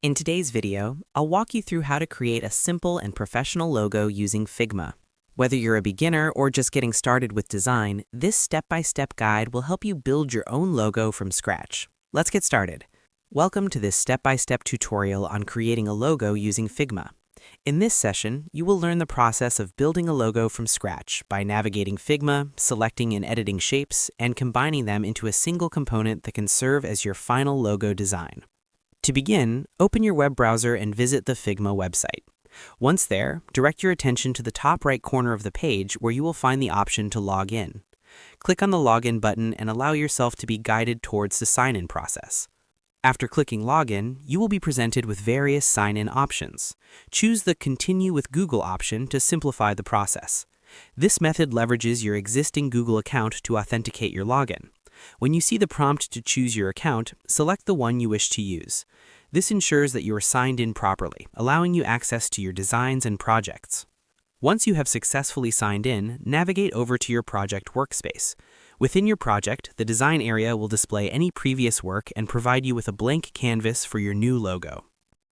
In today's video, I'll walk you through how to create a simple and professional logo using Figma. Whether you're a beginner or just getting started with design, this step-by-step guide will help you build your own logo from scratch. Let's get started. Welcome to this step-by-step tutorial on creating a logo using Figma. In this session, you will learn the process of building a logo from scratch by navigating Figma, selecting and editing shapes, and combining them into a single component that can serve as your final logo design. To begin, open your web browser and visit the Figma website. Once there, direct your attention to the top right corner of the page where you will find the option to log in. Click on the Login button and allow yourself to be guided towards the sign-in process. After clicking Login, you will be presented with various sign-in options. Choose the Continue with Google option to simplify the process. This method leverages your existing Google account to authenticate your login. When you see the prompt to choose your account, select the one you wish to use. This ensures that you are signed in properly, allowing you access to your designs and projects. Once you have successfully signed in, navigate over to your project workspace. Within your project, the design area will display any previous work and provide you with a blank canvas for your new logo.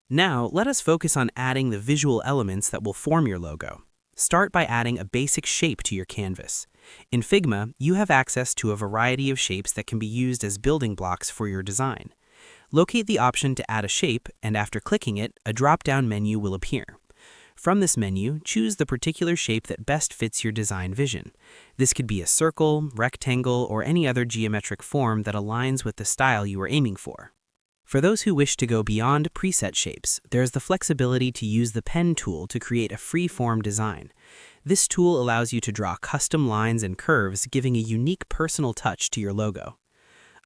Now, let us focus on adding the visual elements that will form your logo. Start by adding a basic shape to your canvas. In Figma, you have access to a variety of shapes that can be used as building blocks for your design. Locate the option to add a shape, and after clicking it, a drop-down menu will appear. From this menu, choose the particular shape that best fits your design vision. This could be a circle, rectangle, or any other geometric form that aligns with the style you are aiming for. For those who wish to go beyond preset shapes, there is the flexibility to use the pen tool to create a free-form design. This tool allows you to draw custom lines and curves, giving a unique personal touch to your logo.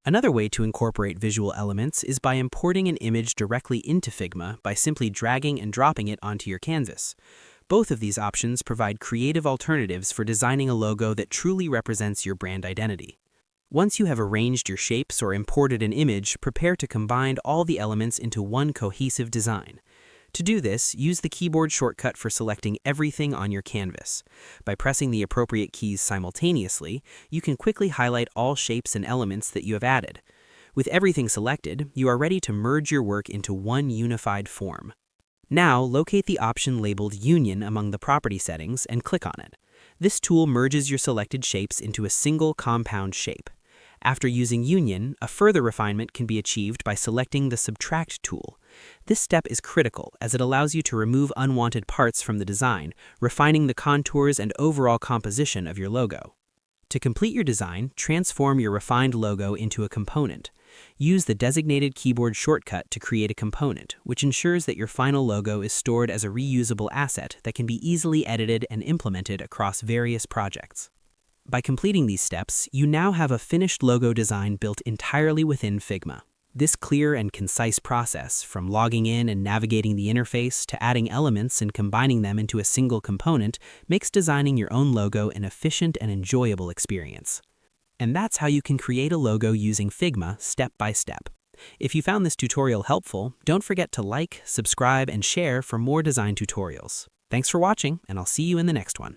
Another way to incorporate visual elements is by importing an image directly into Figma by simply dragging and dropping it onto your canvas. Both of these options provide creative alternatives for designing a logo that truly represents your brand identity. Once you have arranged your shapes or imported an image, prepare to combine all the elements into one cohesive design. To do this, use the keyboard shortcut for selecting everything on your canvas. By pressing the appropriate keys simultaneously, you can quickly highlight all shapes and elements that you have added. With everything selected, you are ready to merge your work into one unified form. Now, locate the option labeled Union among the property settings and click on it. This tool merges your selected shapes into a single compound shape. After using Union, a further refinement can be achieved by selecting the Subtract tool. This step is critical as it allows you to remove unwanted parts from the design, refining the contours and overall composition of your logo. To complete your design, transform your refined logo into a component. Use the designated keyboard shortcut to create a component, which ensures that your final logo is stored as a reusable asset that can be easily edited and implemented across various projects. By completing these steps, you now have a finished logo design built entirely within Figma. This clear and concise process, from logging in and navigating the interface to adding elements and combining them into a single component, makes designing your own logo an efficient and enjoyable experience. And that's how you can create a logo using Figma step by step. If you found this tutorial helpful, don't forget to like, subscribe, and share for more design tutorials. Thanks for watching, and I'll see you in the next one.